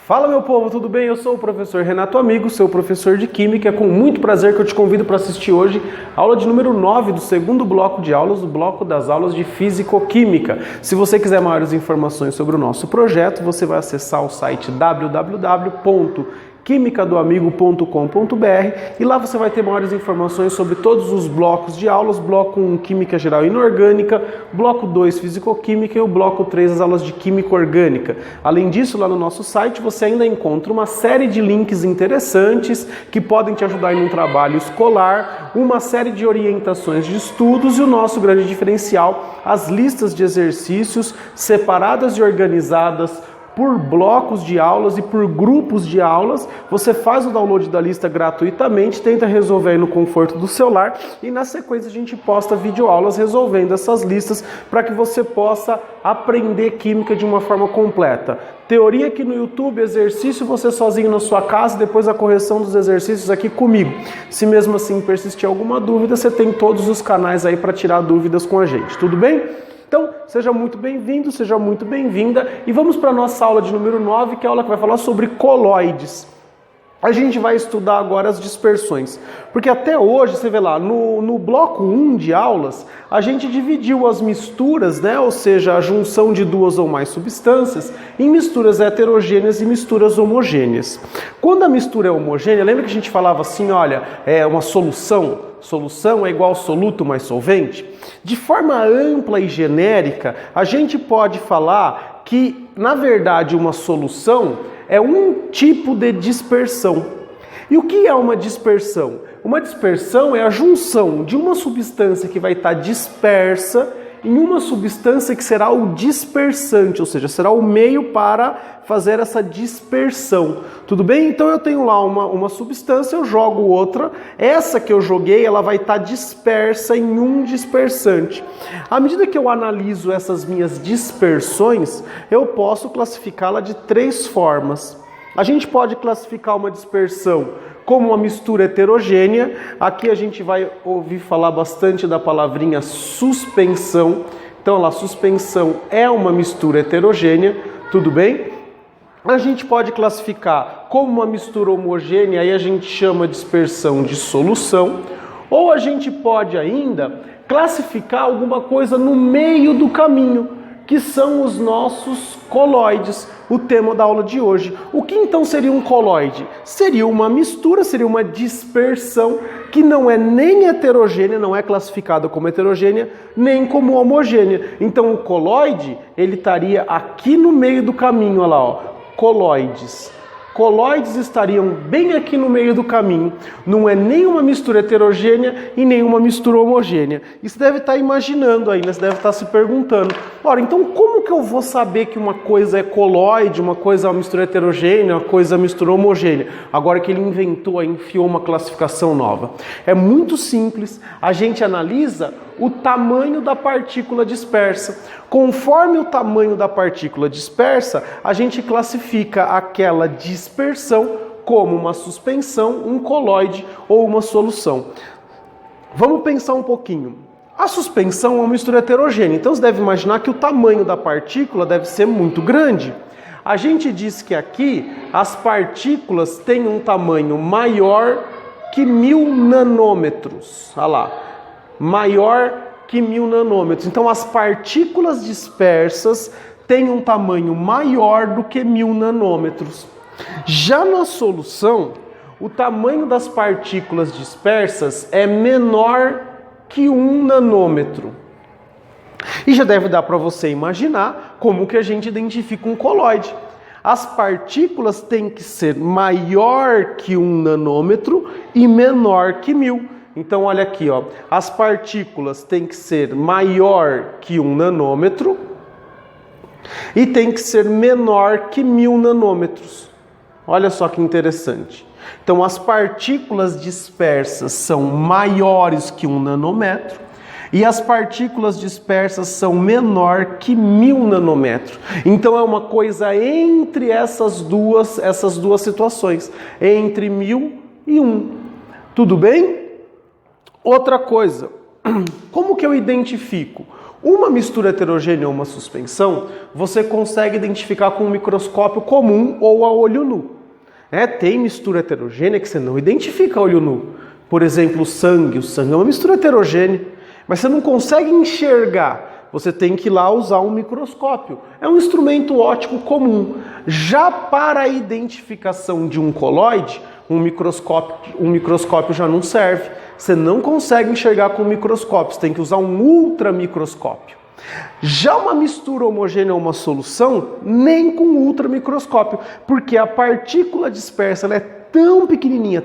Fala meu povo, tudo bem? Eu sou o professor Renato Amigo, seu professor de Química. É com muito prazer que eu te convido para assistir hoje a aula de número 9 do segundo bloco de aulas, o bloco das aulas de Físico-Química. Se você quiser maiores informações sobre o nosso projeto, você vai acessar o site www.quimicadoamigo.com.br e lá você vai ter maiores informações sobre todos os blocos de aulas, bloco 1, Química Geral e Inorgânica, bloco 2, Físico-Química e o bloco 3, as aulas de Química Orgânica. Além disso, lá no nosso site você ainda encontra uma série de links interessantes que podem te ajudar em um trabalho escolar, uma série de orientações de estudos e o nosso grande diferencial, as listas de exercícios separadas e organizadas por blocos de aulas e por grupos de aulas. Você faz o download da lista gratuitamente, tenta resolver aí no conforto do celular e na sequência a gente posta videoaulas resolvendo essas listas para que você possa aprender química de uma forma completa. Teoria aqui no YouTube, exercício você sozinho na sua casa, depois a correção dos exercícios aqui comigo. Se mesmo assim persistir alguma dúvida, você tem todos os canais aí para tirar dúvidas com a gente, tudo bem? Então, seja muito bem-vindo, seja muito bem-vinda e vamos para a nossa aula de número 9, que é a aula que vai falar sobre colóides. A gente vai estudar agora as dispersões, porque até hoje, você vê lá, no bloco 1 de aulas, a gente dividiu as misturas, né, ou seja, a junção de duas ou mais substâncias, em misturas heterogêneas e misturas homogêneas. Quando a mistura é homogênea, lembra que a gente falava assim, olha, é uma solução é igual soluto mais solvente? De forma ampla e genérica, a gente pode falar que, na verdade, uma solução é um tipo de dispersão. E o que é uma dispersão? Uma dispersão é a junção de uma substância que vai estar dispersa em uma substância que será o dispersante, ou seja, será o meio para fazer essa dispersão. Tudo bem? Então eu tenho lá uma substância, eu jogo outra, essa que eu joguei, ela vai estar dispersa em um dispersante. À medida que eu analiso essas minhas dispersões, eu posso classificá-la de três formas. A gente pode classificar uma dispersão como uma mistura heterogênea. Aqui a gente vai ouvir falar bastante da palavrinha suspensão. Então, a suspensão é uma mistura heterogênea, tudo bem? A gente pode classificar como uma mistura homogênea, aí a gente chama dispersão de solução. Ou a gente pode ainda classificar alguma coisa no meio do caminho, que são os nossos colóides, o tema da aula de hoje. O que então seria um colóide? Seria uma mistura, seria uma dispersão que não é nem heterogênea, não é classificada como heterogênea, nem como homogênea. Então o colóide, ele estaria aqui no meio do caminho, olha lá, ó, colóides. Colóides estariam bem aqui no meio do caminho. Não é nem uma mistura heterogênea e nem uma mistura homogênea. E você deve estar imaginando aí, né? Você deve estar se perguntando, ora, então como que eu vou saber que uma coisa é colóide, uma coisa é uma mistura heterogênea, uma coisa é uma mistura homogênea? Agora que ele inventou, enfiou uma classificação nova. É muito simples, a gente analisa o tamanho da partícula dispersa. Conforme o tamanho da partícula dispersa, a gente classifica aquela dispersão como uma suspensão, um colóide ou uma solução. Vamos pensar um pouquinho. A suspensão é uma mistura heterogênea, então você deve imaginar que o tamanho da partícula deve ser muito grande. A gente diz que aqui as partículas têm um tamanho maior que 1000 nanômetros. Olha lá. Maior que 1000 nanômetros. Então as partículas dispersas têm um tamanho maior do que 1000 nanômetros. Já na solução, o tamanho das partículas dispersas é menor que 1 nanômetro. E já deve dar para você imaginar como que a gente identifica um colóide. As partículas têm que ser maior que 1 nanômetro e menor que 1000. Então, olha aqui, ó, as partículas têm que ser maior que 1 nanômetro e tem que ser menor que 1000 nanômetros. Olha só que interessante. Então, as partículas dispersas são maiores que 1 nanômetro e as partículas dispersas são menor que 1000 nanômetros. Então, é uma coisa entre essas duas situações, entre 1000 e 1. Tudo bem? Outra coisa, como que eu identifico Uma mistura heterogênea ou uma suspensão, você consegue identificar com um microscópio comum ou a olho nu. Tem mistura heterogênea que você não identifica a olho nu. Por exemplo, o sangue é uma mistura heterogênea, mas você não consegue enxergar. Você tem que ir lá usar um microscópio. É um instrumento óptico comum. Já para a identificação de um colóide, um microscópio já não serve. Você não consegue enxergar com o microscópio, você tem que usar um ultramicroscópio. Já uma mistura homogênea ou uma solução, nem com ultramicroscópio, porque a partícula dispersa ela é tão pequenininha,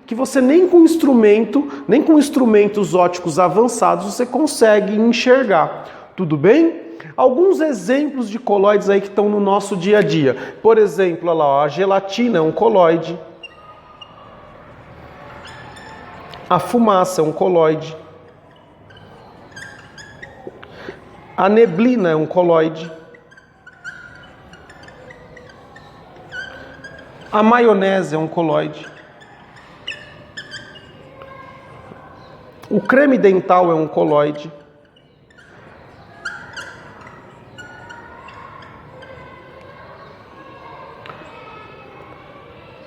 que você nem com instrumentos ópticos avançados você consegue enxergar. Tudo bem? Alguns exemplos de colóides aí que estão no nosso dia a dia. Por exemplo, olha lá, a gelatina é um colóide. A fumaça é um colóide. A neblina é um colóide. A maionese é um colóide. O creme dental é um colóide.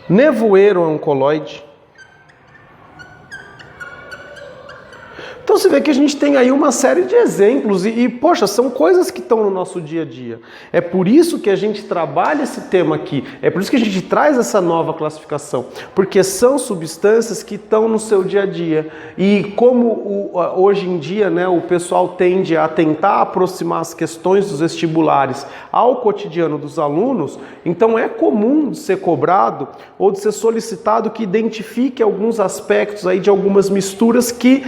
Nevoeiro é um colóide. Então você vê que a gente tem aí uma série de exemplos poxa, são coisas que estão no nosso dia a dia. É por isso que a gente trabalha esse tema aqui, é por isso que a gente traz essa nova classificação, porque são substâncias que estão no seu dia a dia. E como hoje em dia, né, o pessoal tende a tentar aproximar as questões dos vestibulares ao cotidiano dos alunos, então é comum de ser cobrado ou de ser solicitado que identifique alguns aspectos aí de algumas misturas que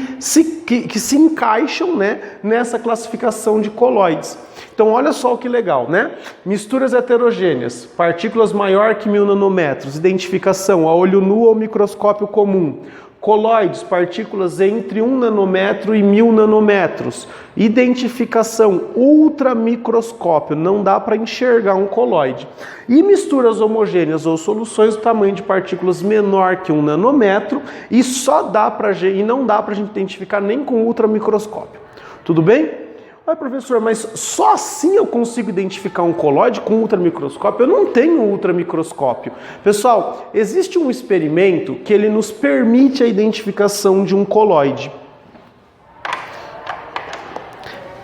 se encaixam, né, nessa classificação de colóides. Então olha só o que legal, né? Misturas heterogêneas, partículas maior que 1000 nanômetros, identificação a olho nu ou microscópio comum. Colóides, partículas entre 1 nanômetro e 1000 nanômetros. Identificação ultramicroscópio, não dá para enxergar um colóide. E misturas homogêneas ou soluções do tamanho de partículas menor que 1 nanômetro e não dá para a gente identificar nem com ultramicroscópio. Tudo bem? Professor, mas só assim eu consigo identificar um colóide com ultramicroscópio? Eu não tenho ultramicroscópio. Pessoal, existe um experimento que ele nos permite a identificação de um colóide.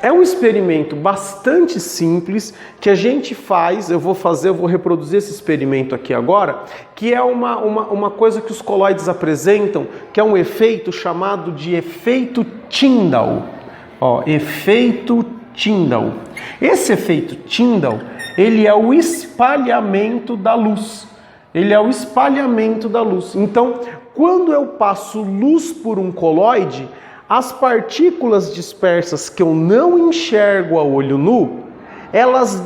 É um experimento bastante simples que a gente faz, eu vou reproduzir esse experimento aqui agora, que é uma coisa que os colóides apresentam, que é um efeito chamado de efeito Tyndall. Efeito Tyndall. Esse efeito Tyndall, ele é o espalhamento da luz. Então, quando eu passo luz por um colóide, as partículas dispersas que eu não enxergo a olho nu, elas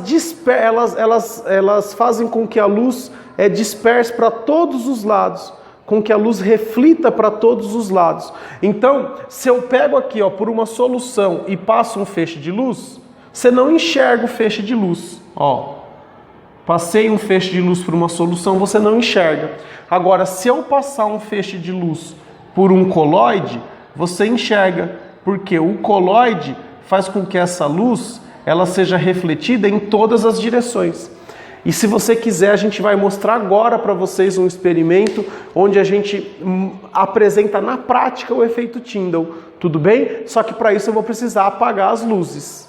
fazem com que a luz disperse para todos os lados, com que a luz reflita para todos os lados. Então, se eu pego aqui por uma solução e passo um feixe de luz, você não enxerga o feixe de luz. Passei um feixe de luz por uma solução, você não enxerga. Agora, se eu passar um feixe de luz por um colóide, você enxerga, porque o colóide faz com que essa luz ela seja refletida em todas as direções. E se você quiser, a gente vai mostrar agora para vocês um experimento onde a gente apresenta na prática o efeito Tyndall. Tudo bem? Só que para isso eu vou precisar apagar as luzes.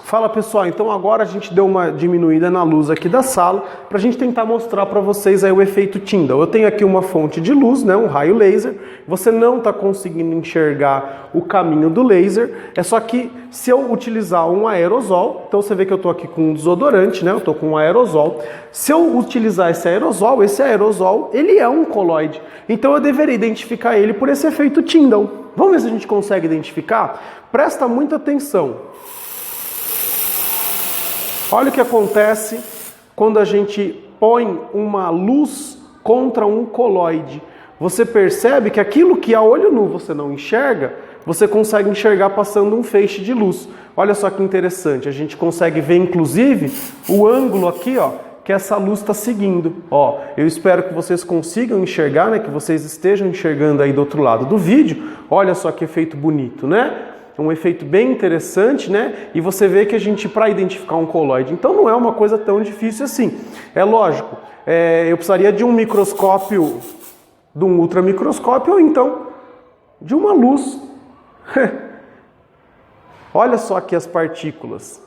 Fala pessoal, então agora a gente deu uma diminuída na luz aqui da sala para a gente tentar mostrar para vocês aí o efeito Tyndall. Eu tenho aqui uma fonte de luz, né, um raio laser. Você não está conseguindo enxergar o caminho do laser. É só que se eu utilizar um aerosol, então você vê que eu estou aqui com um desodorante, né? Eu estou com um aerosol. Se eu utilizar esse aerosol ele é um colóide. Então eu deveria identificar ele por esse efeito Tyndall. Vamos ver se a gente consegue identificar? Presta muita atenção. Olha o que acontece quando a gente põe uma luz contra um colóide. Você percebe que aquilo que a olho nu você não enxerga, você consegue enxergar passando um feixe de luz. Olha só que interessante, a gente consegue ver inclusive o ângulo aqui, que essa luz está seguindo. Eu espero que vocês consigam enxergar, né, que vocês estejam enxergando aí do outro lado do vídeo. Olha só que efeito bonito, né? É um efeito bem interessante, né? E você vê que a gente, para identificar um colóide, então não é uma coisa tão difícil assim. É lógico, eu precisaria de um microscópio, de um ultramicroscópio ou então de uma luz. Olha só aqui as partículas.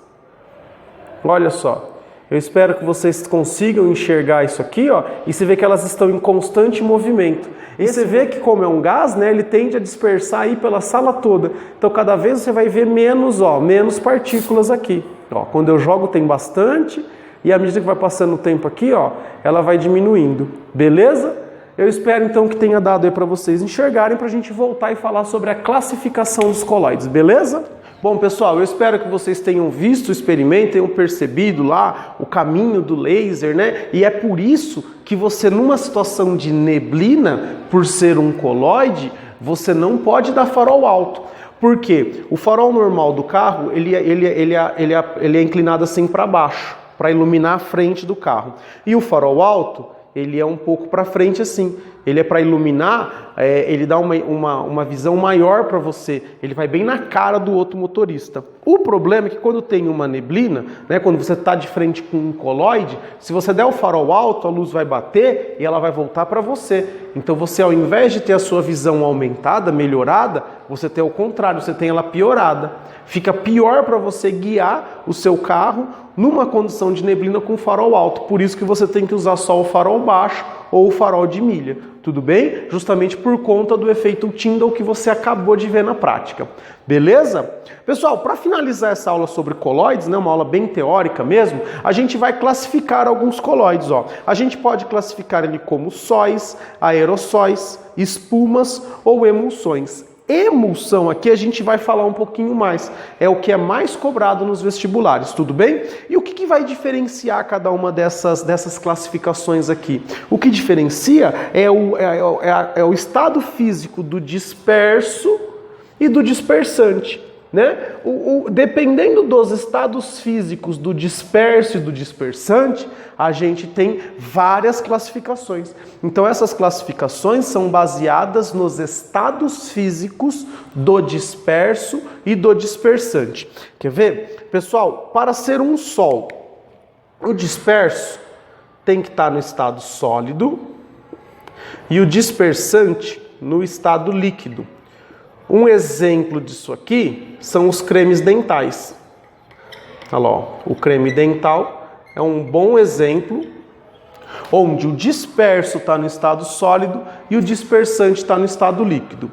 Olha só. Eu espero que vocês consigam enxergar isso aqui, ó, e você vê que elas estão em constante movimento. E você vê que, como é um gás, né, ele tende a dispersar aí pela sala toda. Então, cada vez você vai ver menos partículas aqui. Ó, quando eu jogo tem bastante, e à medida que vai passando o tempo aqui, ó, ela vai diminuindo. Beleza? Eu espero então que tenha dado aí para vocês enxergarem, para a gente voltar e falar sobre a classificação dos colóides. Beleza? Bom, pessoal, eu espero que vocês tenham visto o experimento, tenham percebido lá o caminho do laser, né? E é por isso que você, numa situação de neblina, por ser um colóide, você não pode dar farol alto. Por quê? O farol normal do carro, ele é inclinado assim para baixo, para iluminar a frente do carro. E o farol alto, ele é um pouco para frente assim. Ele é para iluminar, ele dá uma visão maior para você. Ele vai bem na cara do outro motorista. O problema é que quando tem uma neblina, né, quando você está de frente com um colóide, se você der o farol alto, a luz vai bater e ela vai voltar para você. Então você, ao invés de ter a sua visão aumentada, melhorada, você tem o contrário, você tem ela piorada. Fica pior para você guiar o seu carro numa condição de neblina com farol alto. Por isso que você tem que usar só o farol baixo ou o farol de milha. Tudo bem? Justamente por conta do efeito Tyndall que você acabou de ver na prática. Beleza? Pessoal, para finalizar essa aula sobre colóides, né, uma aula bem teórica mesmo, a gente vai classificar alguns colóides. Ó. A gente pode classificar ele como sóis, aerossóis, espumas ou emulsões. Emulsão aqui a gente vai falar um pouquinho mais. É o que é mais cobrado nos vestibulares, tudo bem? E o que vai diferenciar cada uma dessas classificações aqui? O que diferencia é o estado físico do disperso e do dispersante. Né? Dependendo dos estados físicos do disperso e do dispersante, a gente tem várias classificações. Então essas classificações são baseadas nos estados físicos do disperso e do dispersante. Quer ver? Pessoal, para ser um sol, o disperso tem que estar no estado sólido e o dispersante no estado líquido. Um exemplo disso aqui são os cremes dentais. Olha lá, ó. O creme dental é um bom exemplo onde o disperso está no estado sólido e o dispersante está no estado líquido.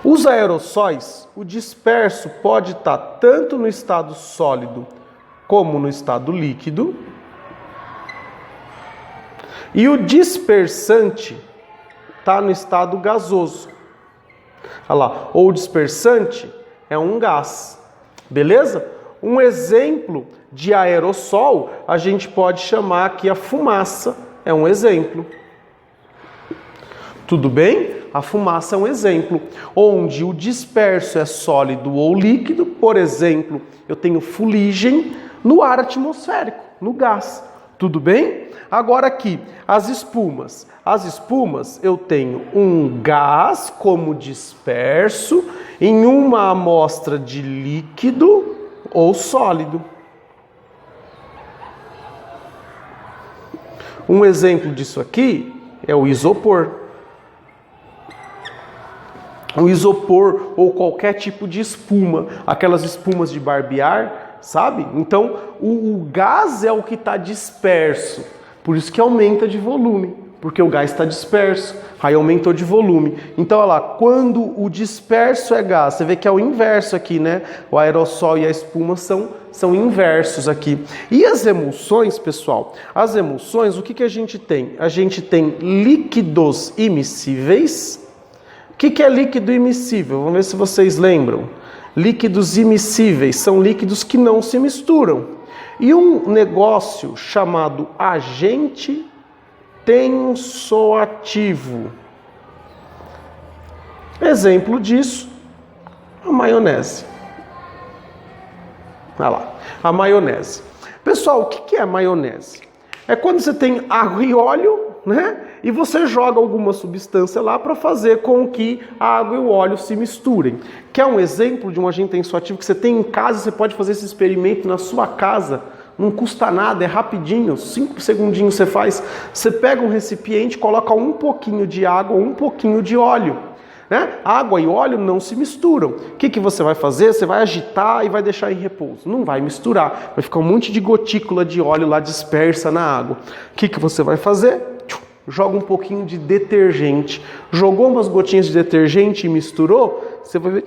Os aerossóis, o disperso pode estar tanto no estado sólido como no estado líquido. E o dispersante está no estado gasoso. Olha lá, ou o dispersante é um gás, beleza? Um exemplo de aerossol, a gente pode chamar aqui a fumaça, é um exemplo. Tudo bem? A fumaça é um exemplo, onde o disperso é sólido ou líquido, por exemplo, eu tenho fuligem no ar atmosférico, no gás. Tudo bem? Agora aqui, as espumas. As espumas, eu tenho um gás como disperso em uma amostra de líquido ou sólido. Um exemplo disso aqui é o isopor. O isopor ou qualquer tipo de espuma, aquelas espumas de barbear, sabe? Então, o gás é o que está disperso. Por isso que aumenta de volume, porque o gás está disperso, aí aumentou de volume. Então, olha lá, quando o disperso é gás, você vê que é o inverso aqui, né? O aerossol e a espuma são inversos aqui. E as emulsões, pessoal? As emulsões, o que a gente tem? A gente tem líquidos imissíveis. O que é líquido imissível? Vamos ver se vocês lembram. Líquidos imissíveis são líquidos que não se misturam. E um negócio chamado agente tensoativo. Exemplo disso, a maionese. Olha lá, a maionese. Pessoal, o que é a maionese? É quando você tem água e óleo né? E você joga alguma substância lá para fazer com que a água e o óleo se misturem. Quer um exemplo de um agente tensioativo que você tem em casa? Você pode fazer esse experimento na sua casa. Não custa nada, é rapidinho, 5 segundinhos você faz. Você pega um recipiente, coloca um pouquinho de água, um pouquinho de óleo. Né? Água e óleo não se misturam. O que você vai fazer? Você vai agitar e vai deixar em repouso. Não vai misturar. Vai ficar um monte de gotícula de óleo lá dispersa na água. O que você vai fazer? Joga um pouquinho de detergente. Jogou umas gotinhas de detergente e misturou, você vai ver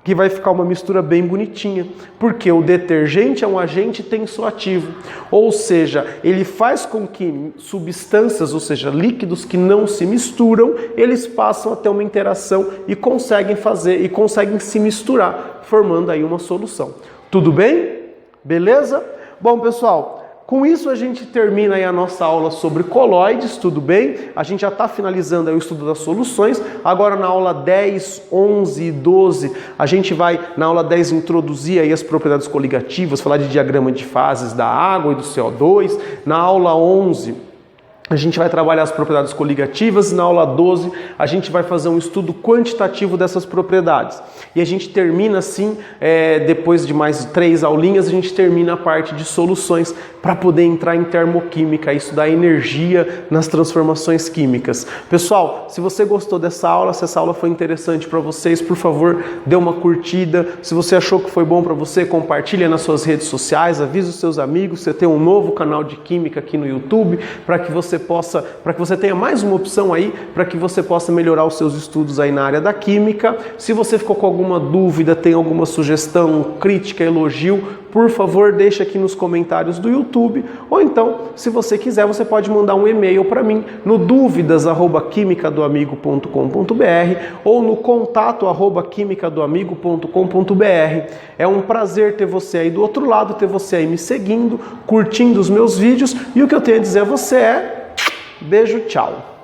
que vai ficar uma mistura bem bonitinha, porque o detergente é um agente tensoativo, ou seja, ele faz com que substâncias, ou seja, líquidos que não se misturam, eles passam a ter uma interação e conseguem se misturar, formando aí uma solução. Tudo bem? Beleza? Bom, pessoal, com isso a gente termina aí a nossa aula sobre coloides, tudo bem? A gente já está finalizando aí o estudo das soluções. Agora na aula 10, 11 e 12, a gente vai na aula 10 introduzir aí as propriedades coligativas, falar de diagrama de fases da água e do CO2. Na aula 11, a gente vai trabalhar as propriedades coligativas. Na aula 12, a gente vai fazer um estudo quantitativo dessas propriedades. E a gente termina assim, depois de mais 3 aulinhas, a gente termina a parte de soluções para poder entrar em termoquímica, isso dá energia nas transformações químicas. Pessoal, se você gostou dessa aula, se essa aula foi interessante para vocês, por favor, dê uma curtida. Se você achou que foi bom para você, compartilha nas suas redes sociais, avisa os seus amigos. Você tem um novo canal de química aqui no YouTube, para que você tenha mais uma opção aí, para que você possa melhorar os seus estudos aí na área da química. Se você ficou com alguma dúvida, tem alguma sugestão, crítica, elogio, por favor, deixa aqui nos comentários do YouTube, ou então, se você quiser, você pode mandar um e-mail para mim no duvidas@quimicadoamigo.com.br ou no contato@quimicadoamigo.com.br. É um prazer ter você aí do outro lado, ter você aí me seguindo, curtindo os meus vídeos, e o que eu tenho a dizer a você é beijo, tchau!